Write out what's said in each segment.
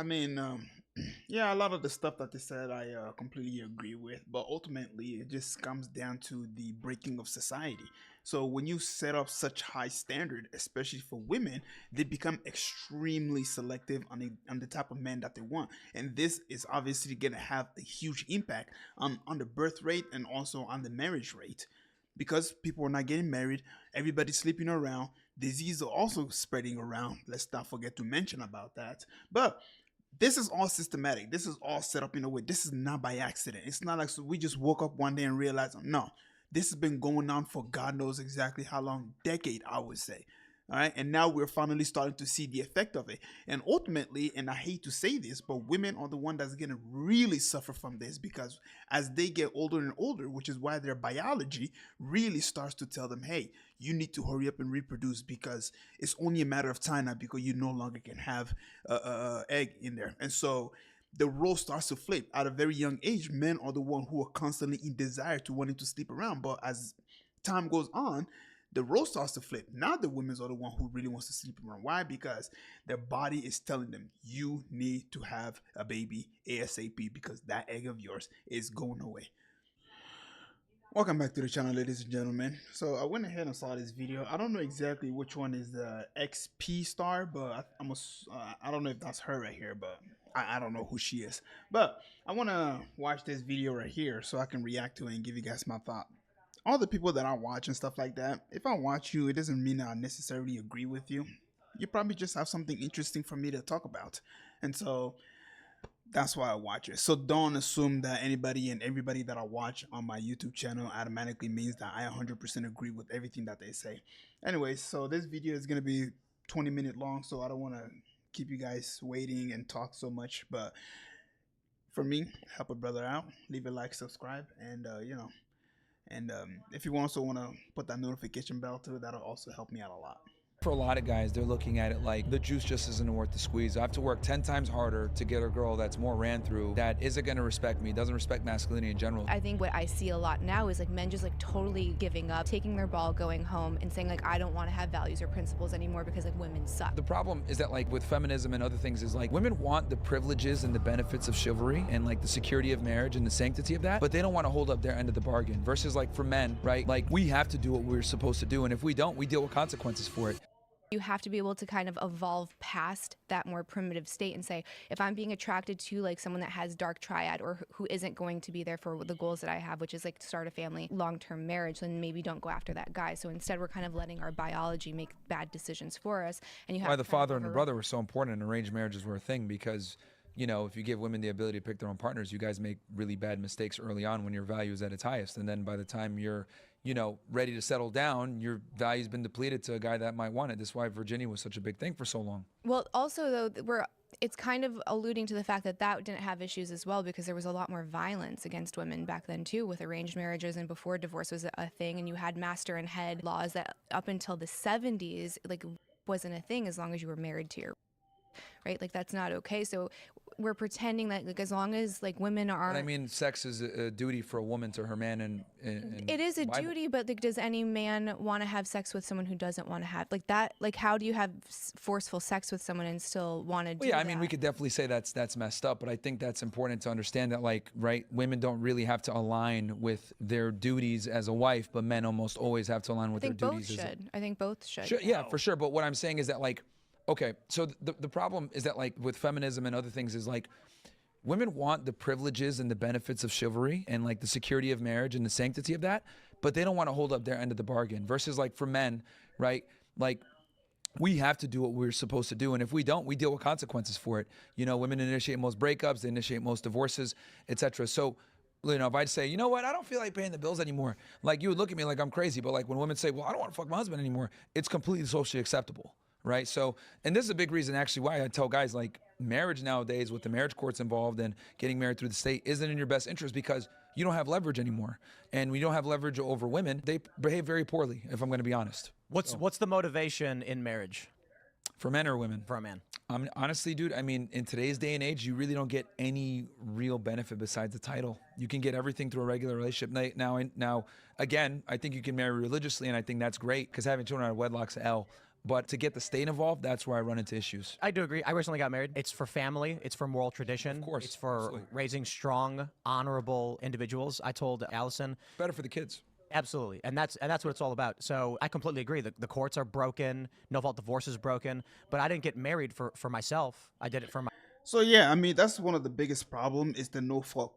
I mean, yeah, a lot of the stuff that they said I completely agree with, but ultimately it just comes down to the breaking of society. So when you set up such high standard, especially for women, they become extremely selective on the type of men that they want, and this is obviously going to have a huge impact on the birth rate and also on the marriage rate because people are not getting married, everybody's sleeping around, disease are also spreading around. Let's not forget to mention about that. But this is all systematic. This is all set up in a way. This is not by accident. It's not like so we just woke up one day and realized, no, this has been going on for God knows exactly how long, decade, I would say. All right. And now we're finally starting to see the effect of it. And ultimately, and I hate to say this, but women are the one that's going to really suffer from this because as they get older and older, which is why their biology really starts to tell them, hey, you need to hurry up and reproduce because it's only a matter of time now because you no longer can have a egg in there. And so the role starts to flip at a very young age. Men are the one who are constantly in desire to wanting to sleep around, but as time goes on, the role starts to flip. Now the women's are the one who really wants to sleep around. Why? Because their body is telling them you need to have a baby ASAP because that egg of yours is going away. Welcome back to the channel, ladies and gentlemen. So I went ahead and saw this video. I don't know exactly which one is the XP star, but I don't know if that's her right here, but I don't know who she is. But I want to watch this video right here so I can react to it and give you guys my thought. All the people that I watch and stuff like that, if I watch you, it doesn't mean that I necessarily agree with you. You probably just have something interesting for me to talk about. And so that's why I watch it. So don't assume that anybody and everybody that I watch on my YouTube channel automatically means that I 100% agree with everything that they say. Anyways, so this video is going to be 20-minute long, so I don't want to keep you guys waiting and talk so much. But for me, help a brother out, leave a like, subscribe, and if you also want to put that notification bell too, that'll also help me out a lot. For a lot of guys, they're looking at it like the juice just isn't worth the squeeze. I have to work 10 times harder to get a girl that's more ran through, that isn't going to respect me, doesn't respect masculinity in general. I think what I see a lot now is like men just like totally giving up, taking their ball, going home and saying like, I don't want to have values or principles anymore because like women suck. The problem is that like with feminism and other things is like women want the privileges and the benefits of chivalry and like the security of marriage and the sanctity of that, but they don't want to hold up their end of the bargain versus like for men, right? Like we have to do what we're supposed to do. And if we don't, we deal with consequences for it. You have to be able to kind of evolve past that more primitive state and say, if I'm being attracted to like someone that has dark triad or who isn't going to be there for the goals that I have, which is like to start a family, long-term marriage, then maybe don't go after that guy. So instead, we're kind of letting our biology make bad decisions for us. And you have why the father and the brother were so important and arranged marriages were a thing because, you know, if you give women the ability to pick their own partners, you guys make really bad mistakes early on when your value is at its highest. And then by the time you're, you know, ready to settle down, your value's been depleted to a guy that might want it. That's why Virginia was such a big thing for so long. Well, also though, it's kind of alluding to the fact that didn't have issues as well because there was a lot more violence against women back then too with arranged marriages and before divorce was a thing, and you had master and head laws that up until the 70s like wasn't a thing as long as you were married to your right, like that's not okay. So we're pretending that like as long as like women are, I mean, sex is a duty for a woman to her man, and it is a Bible. duty, but like does any man want to have sex with someone who doesn't want to have like that? Like how do you have forceful sex with someone and still want to do yeah, that? I mean, we could definitely say that's messed up, but I think that's important to understand that, like, right, women don't really have to align with their duties as a wife, but men almost always have to align with their duties. I think both should. Sure, yeah, for sure. But what I'm saying is that, like, okay, so the problem is that, like, with feminism and other things is, like, women want the privileges and the benefits of chivalry and, like, the security of marriage and the sanctity of that, but they don't want to hold up their end of the bargain. Versus, like, for men, right, like, we have to do what we're supposed to do. And if we don't, we deal with consequences for it. You know, women initiate most breakups, they initiate most divorces, etc. So, you know, if I'd say, you know what, I don't feel like paying the bills anymore, like, you would look at me like I'm crazy. But, like, when women say, well, I don't want to fuck my husband anymore, it's completely socially acceptable. Right. So, and this is a big reason actually why I tell guys, like, marriage nowadays with the marriage courts involved and getting married through the state isn't in your best interest because you don't have leverage anymore. And when you don't have leverage over women, they behave very poorly, if I'm going to be honest. What's the motivation in marriage? For men or women? For a man. Honestly, dude, I mean, in today's day and age, you really don't get any real benefit besides the title. You can get everything through a regular relationship. Now, again, I think you can marry religiously, and I think that's great because having children out of wedlock's a L. But to get the state involved, that's where I run into issues. I do agree. I recently got married. It's for family. It's for moral tradition. Of course, It's for absolutely. raising strong, honorable individuals. I told Allison, Better for the kids. absolutely, and that's what it's all about. So I completely agree. The courts are broken. No fault divorce is broken. But I didn't get married for myself. I did it for my. So yeah, I mean that's one of the biggest problem is the no fault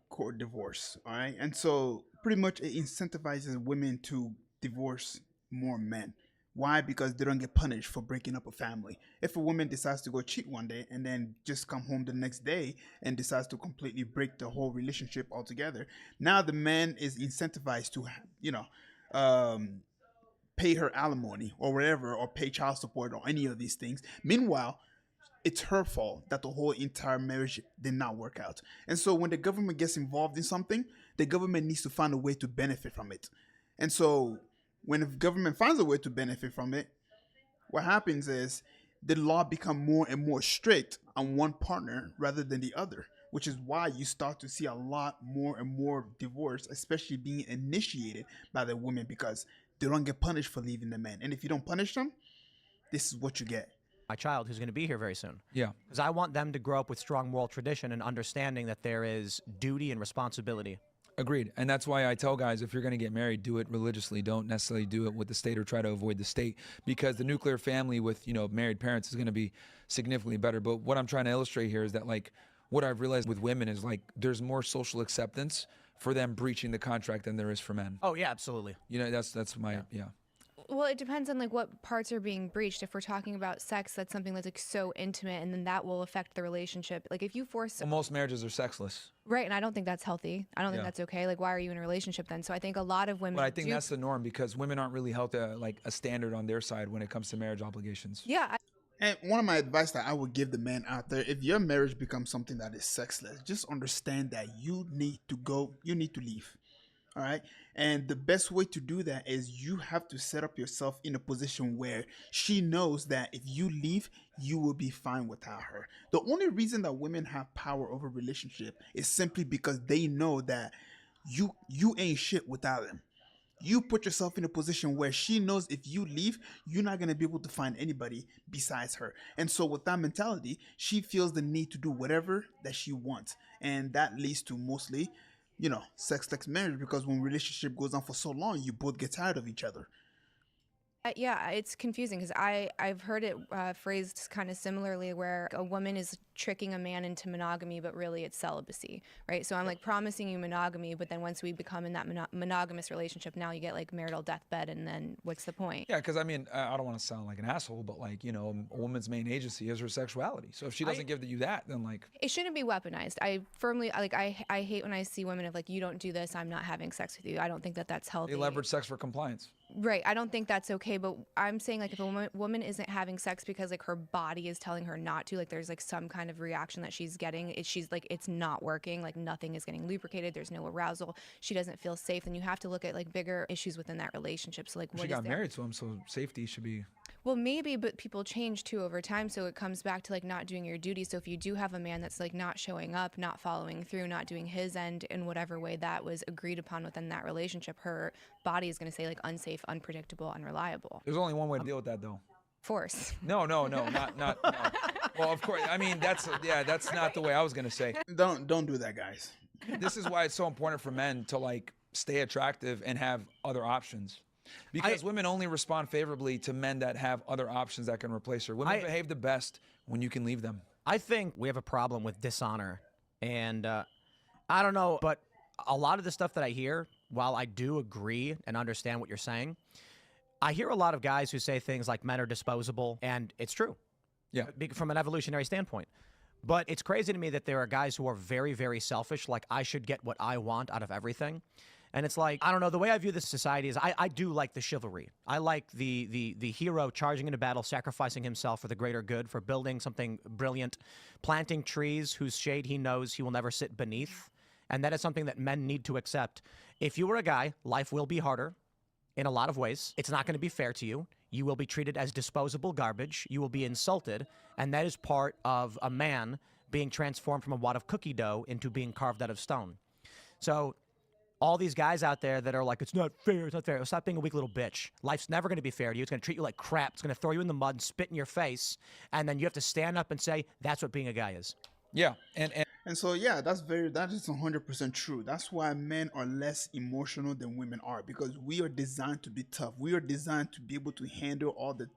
court divorce. All right, and so pretty much it incentivizes women to divorce more men. Why? Because they don't get punished for breaking up a family. If a woman decides to go cheat one day and then just come home the next day and decides to completely break the whole relationship altogether, now the man is incentivized to, you know, pay her alimony or whatever, or pay child support or any of these things. Meanwhile, it's her fault that the whole entire marriage did not work out. And so when the government gets involved in something, the government needs to find a way to benefit from it. And so when the government finds a way to benefit from it, what happens is the law become more and more strict on one partner rather than the other, which is why you start to see a lot more and more divorce, especially being initiated by the women, because they don't get punished for leaving the man. And if you don't punish them, this is what you get. My child who's going to be here very soon. Yeah. Because I want them to grow up with strong moral tradition and understanding that there is duty and responsibility. Agreed. And that's why I tell guys, if you're going to get married, do it religiously. Don't necessarily do it with the state or try to avoid the state, because the nuclear family with, married parents is going to be significantly better. But what I'm trying to illustrate here is that, like, what I've realized with women is, like, there's more social acceptance for them breaching the contract than there is for men. Oh, yeah, absolutely. That's my, yeah. Well, it depends on like what parts are being breached. If we're talking about sex, that's something that's like so intimate, and then that will affect the relationship. Like if you force Well, most marriages are sexless. right, and I don't think that's healthy. I don't think Yeah. that's okay. Like why are you in a relationship then? So I think a lot of women But I think do- that's the norm, because women aren't really held to, like, a standard on their side when it comes to marriage obligations. yeah, And one of my advice that I would give the men out there, if your marriage becomes something that is sexless, just understand that you need to leave. All right. And the best way to do that is you have to set up yourself in a position where she knows that if you leave, you will be fine without her. The only reason that women have power over relationship is simply because they know that you ain't shit without them. You put yourself in a position where she knows if you leave, you're not going to be able to find anybody besides her. And so with that mentality, she feels the need to do whatever that she wants. And that leads to mostly, sex marriage, because when relationship goes on for so long, you both get tired of each other. Yeah, it's confusing because I've heard it phrased kind of similarly, where a woman is tricking a man into monogamy, but really it's celibacy, right? So I'm like promising you monogamy, but then once we become in that monogamous relationship, now you get like marital deathbed, and then what's the point? Yeah, because I mean, I don't want to sound like an asshole, but, like, a woman's main agency is her sexuality. So if she doesn't give you that, then, like, It shouldn't be weaponized. I firmly I hate when I see women of like, you don't do this, I'm not having sex with you. I don't think that that's healthy. they leverage sex for compliance. Right. I don't think that's okay. But I'm saying like if a woman isn't having sex because like her body is telling her not to, like there's like some kind of reaction that she's getting, she's like, it's not working, like nothing is getting lubricated, there's no arousal, she doesn't feel safe, then you have to look at like bigger issues within that relationship. So like She what is got there? married to him, so safety should be. Well, maybe, but people change too over time. So it comes back to like not doing your duty. So if you do have a man that's like not showing up, not following through, not doing his end in whatever way that was agreed upon within that relationship, her body is going to say like unsafe, unpredictable, unreliable. There's only one way to deal with that, though. Force. No, not. No. Well, of course. I mean, that's not the way I was gonna say. Don't do that, guys. This is why it's so important for men to, like, stay attractive and have other options. Because women only respond favorably to men that have other options that can replace her. Women behave the best when you can leave them. I think we have a problem with dishonor. And I don't know, but a lot of the stuff that I hear, while I do agree and understand what you're saying, I hear a lot of guys who say things like men are disposable, and it's true. Yeah. From an evolutionary standpoint. But it's crazy to me that there are guys who are very, very selfish, like I should get what I want out of everything. And it's like, I don't know, the way I view this society is I do like the chivalry. I like the hero charging into battle, sacrificing himself for the greater good, for building something brilliant, planting trees whose shade he knows he will never sit beneath. And that is something that men need to accept. If you were a guy, life will be harder in a lot of ways. It's not going to be fair to you. You will be treated as disposable garbage. You will be insulted. And that is part of a man being transformed from a wad of cookie dough into being carved out of stone. So all these guys out there that are like, it's not fair, it's not fair. Stop being a weak little bitch. Life's never going to be fair to you. It's going to treat you like crap. It's going to throw you in the mud and spit in your face. And then you have to stand up and say, that's what being a guy is. Yeah, and And so yeah, that is 100% true. That's why men are less emotional than women are, because we are designed to be tough. We are designed to be able to handle all the,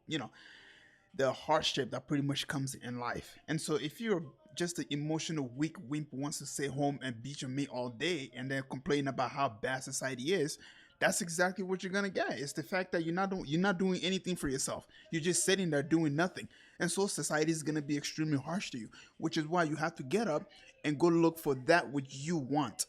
the hardship that pretty much comes in life. And so if you're just an emotional weak wimp who wants to stay home and beat your mate all day and then complain about how bad society is, that's exactly what you're gonna get. It's the fact that you're not doing anything for yourself. You're just sitting there doing nothing. And so society is gonna be extremely harsh to you, which is why you have to get up and go look for that which you want.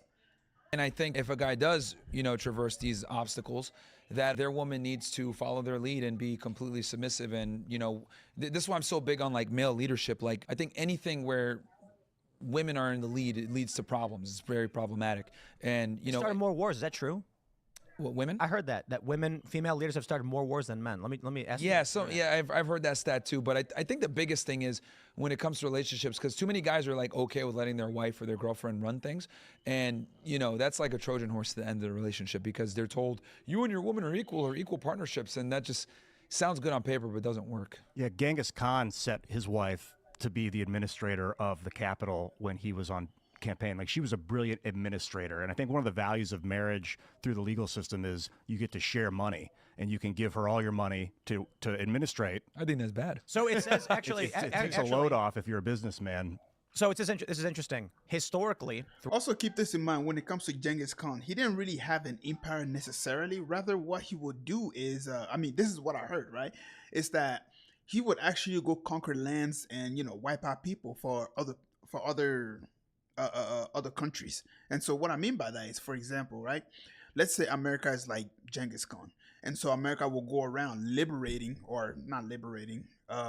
And I think if a guy does, traverse these obstacles, that their woman needs to follow their lead and be completely submissive. And, this is why I'm so big on like male leadership. Like, I think anything where women are in the lead, it leads to problems. It's very problematic. And, Started more wars. Is that true? what, women? I heard that female leaders have started more wars than men. Let me ask you. Yeah, I've heard that stat too. But I think the biggest thing is when it comes to relationships, because too many guys are like okay with letting their wife or their girlfriend run things, and that's like a Trojan horse to the end of the relationship, because they're told you and your woman are equal partnerships, and that just sounds good on paper but doesn't work. Yeah, Genghis Khan set his wife to be the administrator of the capital when he was on campaign. Like, she was a brilliant administrator. And I think one of the values of marriage through the legal system is you get to share money, and you can give her all your money to administrate. I think that's bad. So it says actually, It takes a load off if you're a businessman. So this is interesting. Historically, Also keep this in mind when it comes to Genghis Khan. He didn't really have an empire necessarily. Rather, what he would do is, this is what I heard, right? Is that he would actually go conquer lands and wipe out people for other countries. And so what I mean by that is, for example, right? Let's say America is like Genghis Khan. And so America will go around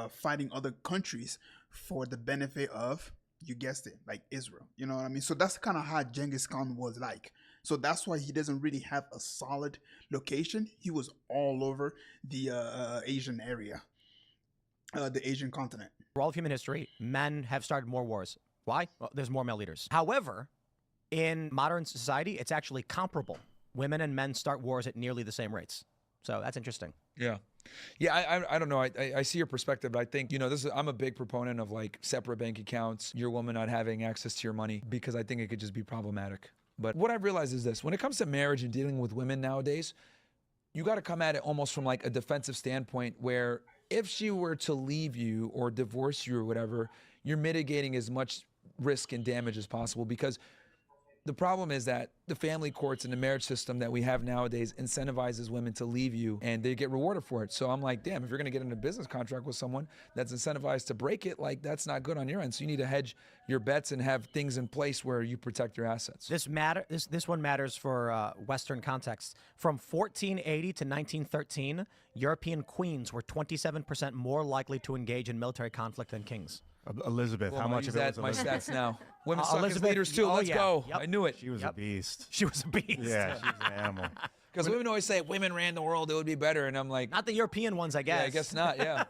fighting other countries for the benefit of, you guessed it, like Israel. You know what I mean? So that's kind of how Genghis Khan was like. So that's why he doesn't really have a solid location. He was all over the Asian area, the Asian continent. for all of human history, men have started more wars. Why? Well, there's more male leaders. However, in modern society, it's actually comparable. Women and men start wars at nearly the same rates. So that's interesting. Yeah. Yeah, I don't know. I see your perspective, but I think, I'm a big proponent of like separate bank accounts, your woman not having access to your money, because I think it could just be problematic. But what I've realized is this: when it comes to marriage and dealing with women nowadays, you got to come at it almost from like a defensive standpoint, where if she were to leave you or divorce you or whatever, you're mitigating as much risk and damage as possible, because the problem is that the family courts and the marriage system that we have nowadays incentivizes women to leave you, and they get rewarded for it. So I'm like, damn, if you're going to get in a business contract with someone that's incentivized to break it, like, that's not good on your end. So you need to hedge your bets and have things in place where you protect your assets. This one matters for Western context. From 1480 to 1913, European queens were 27% more likely to engage in military conflict than kings. Elizabeth, Well, how much of it was my Elizabeth? stats now? Women suck as Elizabeth- leaders too. oh, Let's yeah. go. Yep. I knew it. She was a beast. She was a beast. Yeah, she was an animal. Because women always say women ran the world, it would be better, and I'm like, Not the European ones, I guess. yeah, I guess not. Yeah.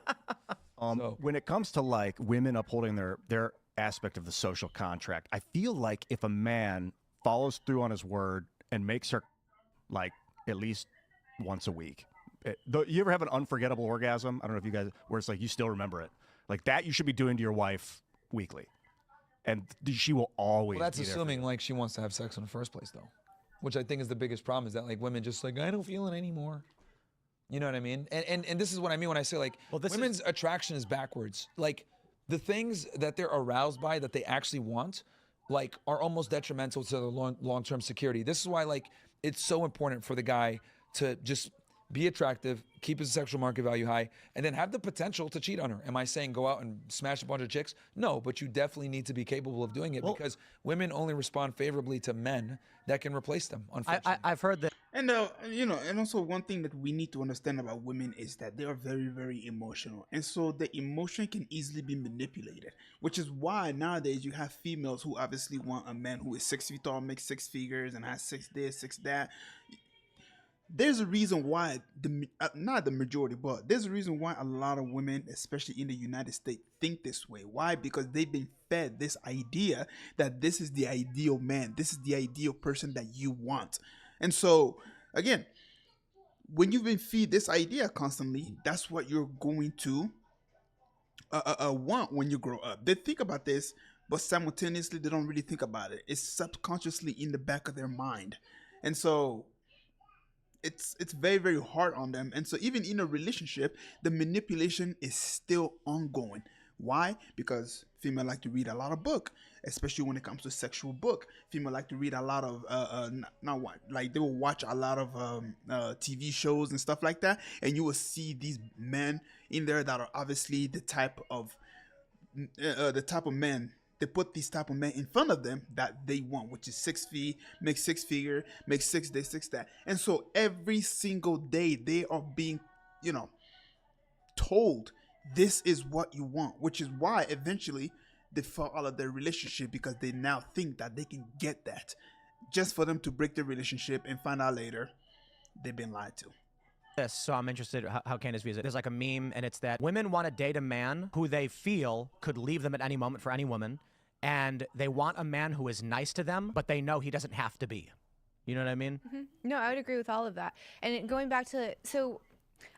So- When it comes to like women upholding their aspect of the social contract, I feel like if a man follows through on his word and makes her like at least once a week, you ever have an unforgettable orgasm? I don't know if you guys, where it's like you still remember it, like that you should be doing to your wife weekly, and she will always. Well, that's be there for assuming you. like she wants to have sex in the first place, though, which I think is the biggest problem. Is that like women just like, I don't feel it anymore. You know what I mean? And this is what I mean when I say like, women's attraction is backwards. Like the things that they're aroused by that they actually want, like, are almost detrimental to their long-term security. This is why like it's so important for the guy to just be attractive, keep his sexual market value high, and then have the potential to cheat on her. Am I saying go out and smash a bunch of chicks? No, but you definitely need to be capable of doing it, because women only respond favorably to men that can replace them, unfortunately. I've heard that. And and also one thing that we need to understand about women is that they are very, very emotional, and so the emotion can easily be manipulated. Which is why nowadays you have females who obviously want a man who is 6 feet tall, makes six figures, and has six this, six that. There's a reason why not the majority, but there's a reason why a lot of women, especially in the United States, think this way. Why? Because they've been fed this idea that this is the ideal man, this is the ideal person that you want. And so, again, when you've been feed this idea constantly, that's what you're going to want when you grow up. They think about this, but simultaneously they don't really think about it. It's subconsciously in the back of their mind, and so it's very very hard on them. And so even in a relationship, the manipulation is still ongoing. Why? Because female like to read a lot of book, especially when it comes to sexual book. Female like to read a lot of not what, like they will watch a lot of TV shows and stuff like that, and you will see these men in there that are obviously the type of men. They put these type of men in front of them that they want, which is 6 feet, make six figure, make 6 this, 6 that. And so every single day they are being, told this is what you want, which is why eventually they fall out of their relationship, because they now think that they can get that, just for them to break the relationship and find out later they've been lied to. This, so I'm interested how Candace views it. There's like a meme, and it's that women want to date a man who they feel could leave them at any moment for any woman, and they want a man who is nice to them, but they know he doesn't have to be. You know what I mean? No, I would agree with all of that. And going back to, so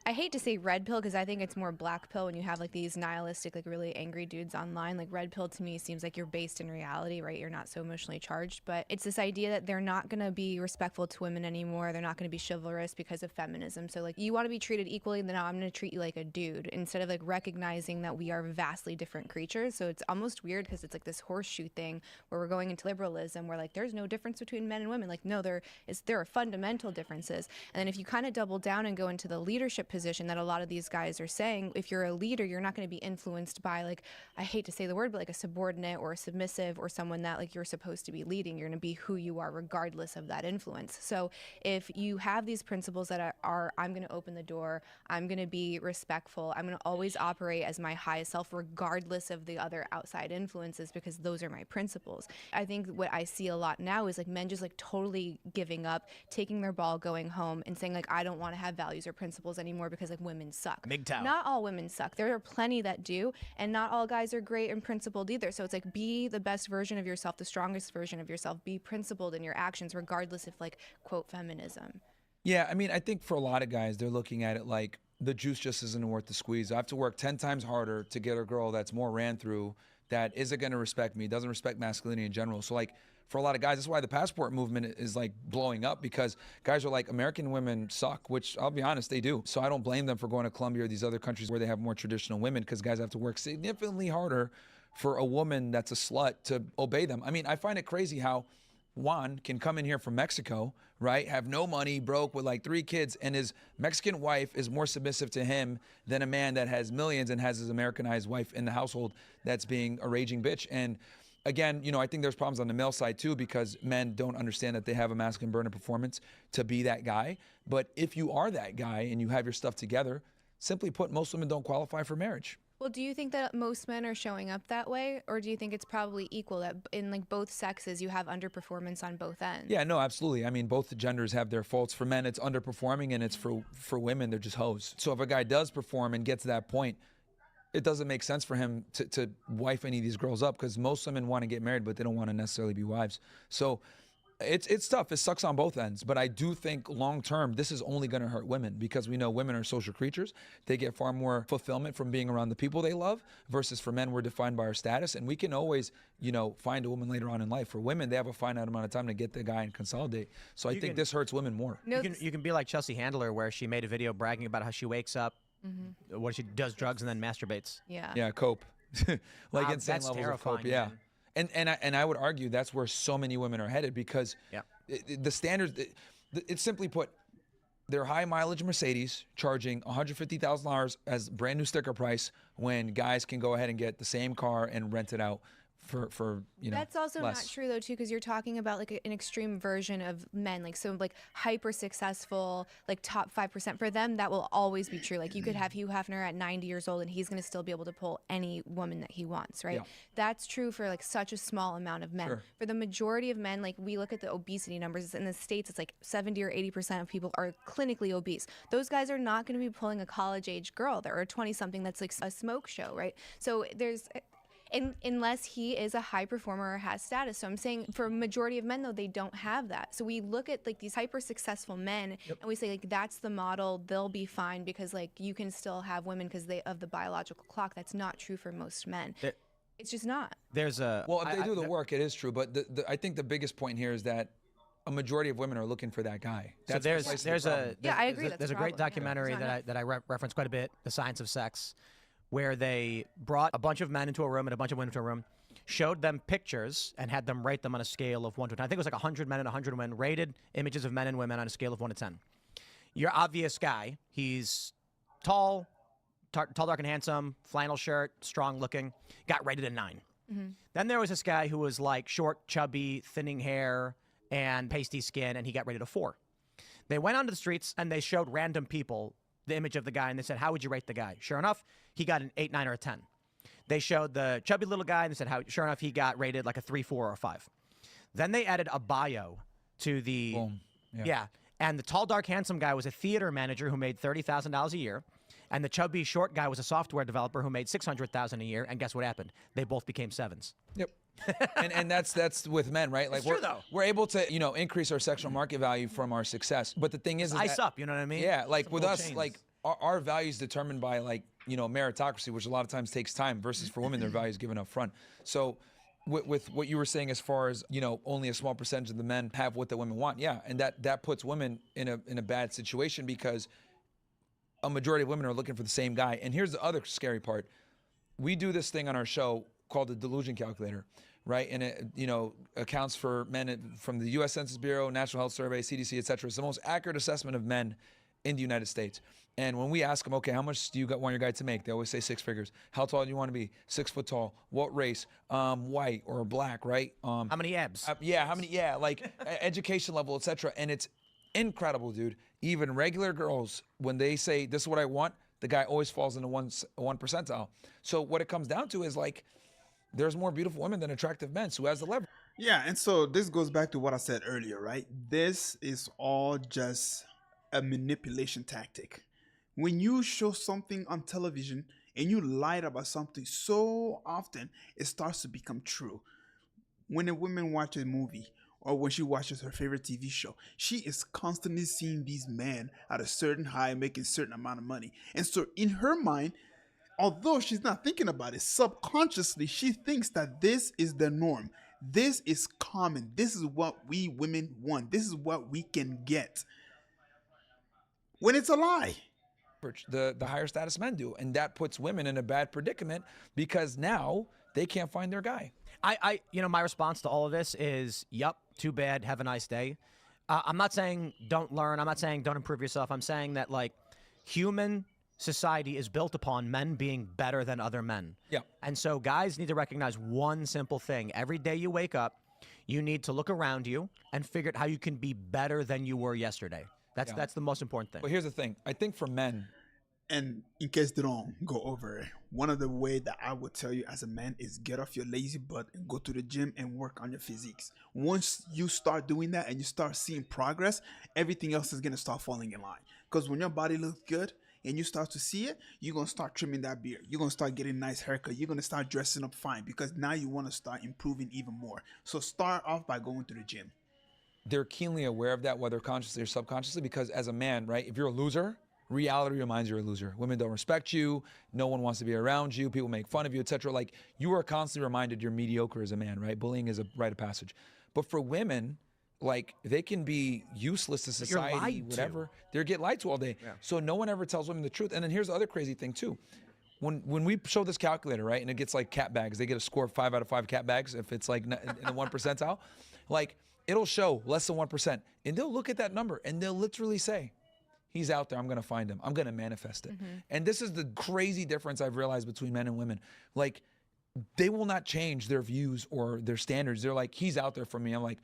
I hate to say red pill because I think it's more black pill when you have like these nihilistic, like really angry dudes online. Like red pill to me seems like you're based in reality, right? You're not so emotionally charged, but it's this idea that they're not going to be respectful to women anymore. They're not going to be chivalrous because of feminism. So like you want to be treated equally, then now I'm going to treat you like a dude, instead of like recognizing that we are vastly different creatures. So it's almost weird because it's like this horseshoe thing where we're going into liberalism where like there's no difference between men and women. Like no, there are fundamental differences. And then if you kind of double down and go into the leadership position that a lot of these guys are saying, if you're a leader, you're not going to be influenced by, like, I hate to say the word, but like a subordinate or a submissive or someone that like you're supposed to be leading. You're going to be who you are regardless of that influence. So if you have these principles that are I'm going to open the door, I'm going to be respectful, I'm going to always operate as my highest self regardless of the other outside influences, because those are my principles. I think what I see a lot now is like men just like totally giving up, taking their ball, going home and saying like, I don't want to have values or principles anymore because like women suck. MGTOW. Not all women suck. There are plenty that do, and not all guys are great and principled either. So it's like, be the best version of yourself, the strongest version of yourself, be principled in your actions regardless of like quote feminism. Yeah, I mean, I think for a lot of guys, they're looking at it like the juice just isn't worth the squeeze. I have to work 10 times harder to get a girl that's more ran through, that isn't going to respect me, doesn't respect masculinity in general. So like for a lot of guys, that's why the passport movement is like blowing up, because guys are like, American women suck, which I'll be honest, they do. So I don't blame them for going to Colombia or these other countries where they have more traditional women, because guys have to work significantly harder for a woman that's a slut to obey them. I mean, I find it crazy how Juan can come in here from Mexico, right? Have no money, broke with like 3 kids, and his Mexican wife is more submissive to him than a man that has millions and has his Americanized wife in the household that's being a raging bitch. And again, I think there's problems on the male side too, because men don't understand that they have a masculine burden of performance to be that guy. But if you are that guy and you have your stuff together, simply put, most women don't qualify for marriage. Well, do you think that most men are showing up that way, or do you think it's probably equal, that in like both sexes you have underperformance on both ends? Yeah, no, absolutely. I mean, both the genders have their faults. For men, it's underperforming, and it's for women, they're just hoes. So if a guy does perform and get to that point, it doesn't make sense for him to wife any of these girls up, because most women want to get married, but they don't want to necessarily be wives. So it's tough. It sucks on both ends. But I do think long term, this is only going to hurt women, because we know women are social creatures. They get far more fulfillment from being around the people they love, versus for men, we're defined by our status. And we can always, find a woman later on in life. For women, they have a finite amount of time to get the guy and consolidate. So I think this hurts women more. No, You can be like Chelsea Handler, where she made a video bragging about how she wakes up, what she does drugs, and then masturbates. yeah. Yeah, cope. Like Wow, insane that's levels terrifying, of cope. Yeah. man. And I would argue that's where so many women are headed, because Yeah. the standards, it's simply put, they're high mileage Mercedes charging $150,000 as brand new sticker price, when guys can go ahead and get the same car and rent it out for That's also less. not true though too, because you're talking about like an extreme version of men, like so like hyper successful, like top 5%. For them, that will always be true. Like you could have Hugh Hefner at 90 years old and he's going to still be able to pull any woman that he wants, right? Yeah. That's true for like such a small amount of men. Sure. For the majority of men, like we look at the obesity numbers in the States, it's like 70 or 80% of people are clinically obese. Those guys are not going to be pulling a college age girl or a 20 something that's like a smoke show, right? So Unless he is a high performer or has status. So I'm saying for a majority of men, though, they don't have that. So we look at like these hyper successful men and we say like that's the model, they'll be fine because like you can still have women because they of the biological clock. That's not true for most men. It's just not. There's a Well, if they do the work, it is true. But I think the biggest point here is that a majority of women are looking for that guy. So That's precisely the problem. I agree. There's a great documentary that I reference quite a bit, The Science of Sex, where they brought a bunch of men into a room and a bunch of women into a room, showed them pictures and had them rate them on a scale of 1 to 10. I think it was like 100 men and 100 women, rated images of men and women on a scale of 1 to 10. Your obvious guy, he's tall, dark and handsome, flannel shirt, strong looking, got rated a 9. Then there was this guy who was like short, chubby, thinning hair, and pasty skin, and he got rated a 4. They went onto the streets and they showed random people the image of the guy, and they said, how would you rate the guy? Sure enough, he got an 8, 9, or a 10. They showed the chubby little guy, and they said, sure enough, he got rated like a 3, 4, or a 5. Then they added a bio to the... Boom. Yeah. And the tall, dark, handsome guy was a theater manager who made $30,000 a year. And the chubby, short guy was a software developer who made $600,000 a year. And guess what happened? They both became 7s. Yep. and that's with men, right? Like we're able to, increase our sexual market value from our success. But the thing is Ice that, up, you know what I mean? Yeah, like It's with full us, chains. like our values determined by like, meritocracy, which a lot of times takes time versus for women, their values given up front. So with what you were saying as far as, only a small percentage of the men have what the women want. Yeah. And that puts women in a bad situation because a majority of women are looking for the same guy. And here's the other scary part. We do this thing on our show called the delusion calculator, right? And it, accounts for men from the U.S. Census Bureau, National Health Survey, CDC, et cetera. It's the most accurate assessment of men in the United States. And when we ask them, okay, how much do you want your guy to make? They always say 6 figures. How tall do you want to be? 6 foot tall. What race? White or black, right? How many abs? Education level, et cetera. And it's incredible, dude. Even regular girls, when they say, this is what I want, the guy always falls into one percentile. So what it comes down to is like, there's more beautiful women than attractive men. So who has the leverage? Yeah, and so this goes back to what I said earlier, right? This is all just a manipulation tactic. When you show something on television and you lie about something so often, it starts to become true. When a woman watches a movie or when she watches her favorite TV show, she is constantly seeing these men at a certain high, making a certain amount of money. And so in her mind, although she's not thinking about it, subconsciously, she thinks that this is the norm. This is common. This is what we women want. This is what we can get. When it's a lie. The higher status men do. And that puts women in a bad predicament because now they can't find their guy. My response to all of this is, yup, too bad, have a nice day. I'm not saying don't learn. I'm not saying don't improve yourself. I'm saying that, like, human society is built upon men being better than other men. Yeah. And so guys need to recognize one simple thing. Every day you wake up, you need to look around you and figure out how you can be better than you were yesterday. That's the most important thing. But here's the thing. I think for men, and in case they don't go over it, one of the way that I would tell you as a man is get off your lazy butt and go to the gym and work on your physiques. Once you start doing that and you start seeing progress, everything else is going to start falling in line. Because when your body looks good and you start to see it, you're going to start trimming that beard. You're going to start getting a nice haircut. You're going to start dressing up fine because now you want to start improving even more. So start off by going to the gym. they're keenly aware of that, whether consciously or subconsciously, because as a man, right, if you're a loser, reality reminds you you're a loser. Women don't respect you. No one wants to be around you. People make fun of you, etc. Like, you are constantly reminded you're mediocre as a man, right? Bullying is a rite of passage. But for women, like, they can be useless to society, lied to. whatever. They get lied to all day. Yeah. So no one ever tells women the truth. And then here's the other crazy thing too. When we show this calculator, right, and it gets like cat bags, they get a score of 5 out of 5 cat bags if it's like in the 1 percentile. Like, it'll show less than 1%. And they'll look at that number and they'll literally say, he's out there, I'm gonna find him. I'm gonna manifest it. And this is the crazy difference I've realized between men and women. Like, they will not change their views or their standards. They're like, he's out there for me. I'm like,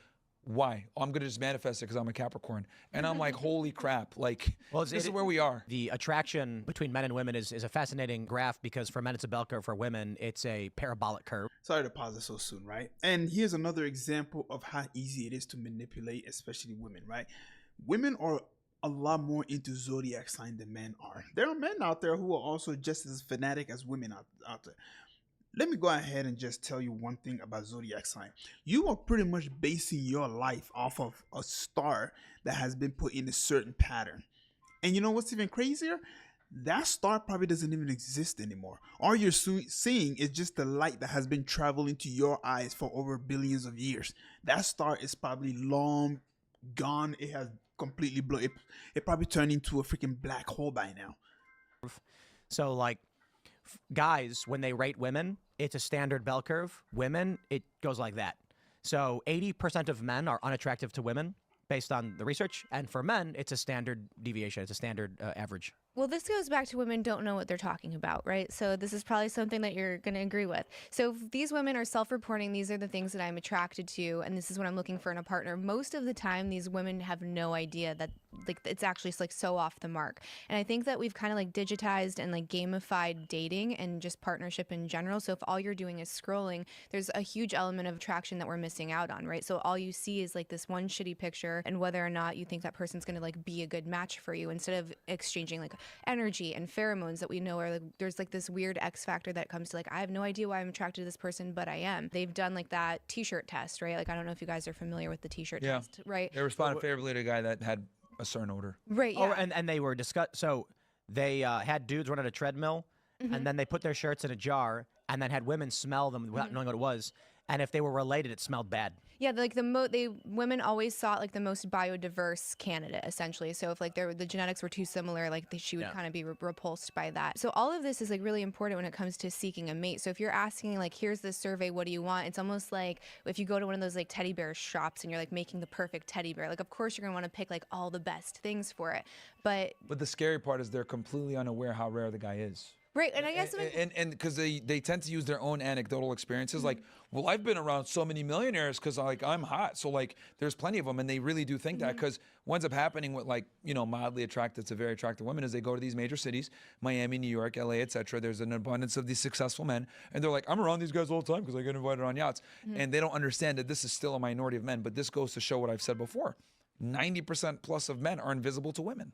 why? Oh, I'm gonna just manifest it because I'm a Capricorn. And I'm like, holy crap. Like, this is where we are. The attraction between men and women is a fascinating graph, because for men it's a bell curve, for women it's a parabolic curve. Sorry to pause it so soon, right? And here's another example of how easy it is to manipulate, especially women, right? Women are a lot more into zodiac sign than men are. There are men out there who are also just as fanatic as women out there. let me go ahead and just tell you one thing about zodiac sign. You are pretty much basing your life off of a star that has been put in a certain pattern. And you know what's even crazier? That star probably doesn't even exist anymore. All you're seeing is just the light that has been traveling to your eyes for over billions of years. That star is probably long gone. It has completely blown. It probably turned into a freaking black hole by now. So, like, guys, when they rate women, it's a standard bell curve. Women, it goes like that. So 80% of men are unattractive to women based on the research. And for men, it's a standard deviation. It's a standard average. Well, this goes back to women don't know what they're talking about, right? So this is probably something that you're going to agree with. So if these women are self-reporting, these are the things that I'm attracted to, and this is what I'm looking for in a partner. Most of the time, these women have no idea that like it's actually like so off the mark. And I think that we've kind of like digitized and like gamified dating and just partnership in general. So if all you're doing is scrolling, there's a huge element of attraction that we're missing out on, right? So all you see is like this one shitty picture and whether or not you think that person's going to like be a good match for you instead of exchanging like energy and pheromones that we know are like there's like this weird X factor that comes to like I have no idea why I'm attracted to this person, but I am. They've done like that t-shirt test, right? Like I don't know if you guys are familiar with the t-shirt test, right? They responded favorably to a guy that had a certain odor. Right, yeah. Oh, and they were so they had dudes run at a treadmill, and then they put their shirts in a jar, and then had women smell them without knowing what it was. And if they were related, it smelled bad. Yeah, like women always sought like the most biodiverse candidate, essentially. So if like the genetics were too similar, like she would kind of be repulsed by that. So all of this is like really important when it comes to seeking a mate. So if you're asking like, here's this survey, what do you want? It's almost like if you go to one of those like teddy bear shops and you're like making the perfect teddy bear. Like of course you're gonna want to pick like all the best things for it, but the scary part is they're completely unaware how rare the guy is. right, and I guess and because they tend to use their own anecdotal experiences, like, well, I've been around so many millionaires because like I'm hot, so like there's plenty of them, and they really do think that because what ends up happening with like mildly attractive to very attractive women is they go to these major cities, Miami, New York, LA, etc. There's an abundance of these successful men, and they're like, I'm around these guys all the time because I get invited on yachts, and they don't understand that this is still a minority of men. But this goes to show what I've said before: 90% plus of men are invisible to women.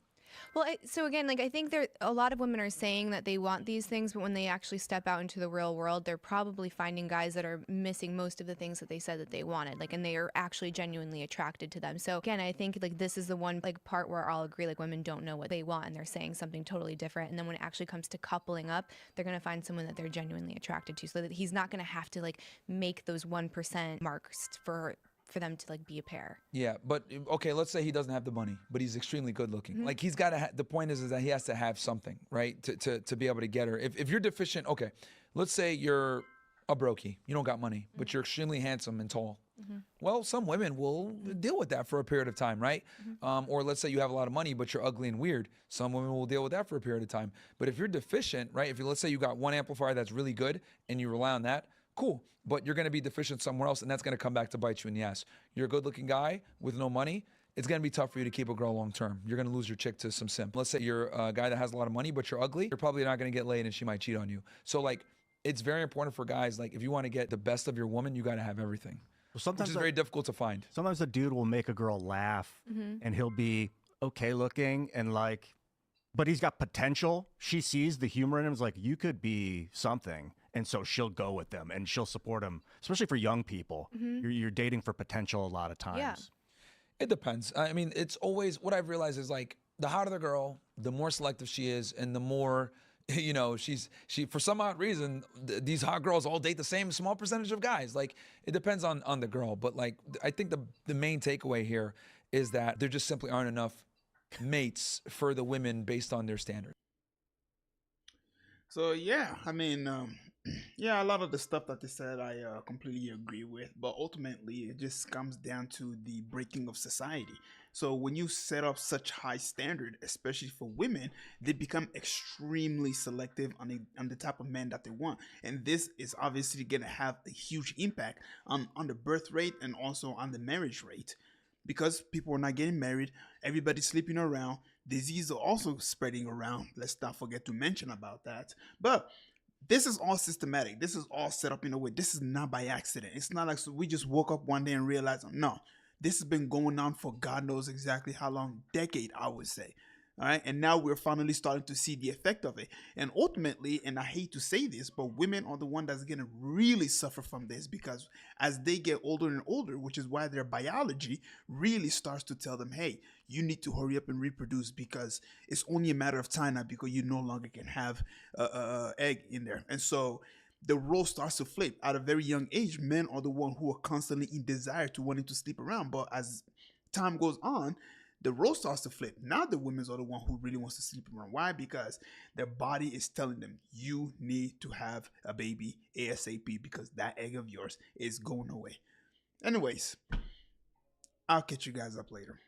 Well, so again, like I think a lot of women are saying that they want these things, but when they actually step out into the real world, they're probably finding guys that are missing most of the things that they said that they wanted, like, and they are actually genuinely attracted to them. So again, I think like this is the one like part where I'll agree, like women don't know what they want and they're saying something totally different. And then when it actually comes to coupling up, they're going to find someone that they're genuinely attracted to, so that he's not going to have to like make those 1% marks for them to like be a pair. Yeah, but okay, let's say he doesn't have the money, but he's extremely good looking. Like he's got to. The point is that he has to have something, right, to be able to get her. If you're deficient, okay, let's say you're a brokey, you don't got money, but you're extremely handsome and tall. Well, some women will deal with that for a period of time, right? Or let's say you have a lot of money, but you're ugly and weird. Some women will deal with that for a period of time. But if you're deficient, right? Let's say you got one amplifier that's really good and you rely on that, cool. But you're going to be deficient somewhere else, and that's going to come back to bite you in the ass. You're a good-looking guy with no money. It's going to be tough for you to keep a girl long term. You're going to lose your chick to some simp. Let's say you're a guy that has a lot of money, but you're ugly. You're probably not going to get laid, and she might cheat on you. So, like, it's very important for guys. Like, if you want to get the best of your woman, you got to have everything. Well, sometimes Which is very difficult to find. Sometimes a dude will make a girl laugh, and he'll be okay looking and like, but he's got potential. She sees the humor in him. Is like, you could be something. And so she'll go with them and she'll support him, especially for young people. You're dating for potential a lot of times. Yeah. It depends. I mean, it's always, what I've realized is like, the hotter the girl, the more selective she is, and the more, she for some odd reason, these hot girls all date the same small percentage of guys. Like, it depends on the girl. But like, I think the main takeaway here is that there just simply aren't enough mates for the women based on their standards. So yeah, I mean, yeah, a lot of the stuff that they said I completely agree with, but ultimately it just comes down to the breaking of society. So when you set up such high standard, especially for women, they become extremely selective on the type of men that they want, and this is obviously going to have a huge impact on the birth rate and also on the marriage rate. Because people are not getting married, everybody's sleeping around, disease are also spreading around. Let's not forget to mention about that. But this is all systematic. This is all set up in a way. This is not by accident. It's not like we just woke up one day and realized, no, this has been going on for God knows exactly how long, decade, I would say. All right. And now we're finally starting to see the effect of it. And ultimately, and I hate to say this, but women are the one that's going to really suffer from this, because as they get older and older, which is why their biology really starts to tell them, hey, you need to hurry up and reproduce, because it's only a matter of time now, because you no longer can have a egg in there. And so the role starts to flip. At a very young age, men are the one who are constantly in desire to wanting to sleep around. But as time goes on, the role starts to flip. Now the women are the one who really wants to sleep around. Why? Because their body is telling them, you need to have a baby ASAP, because that egg of yours is going away. Anyways, I'll catch you guys up later.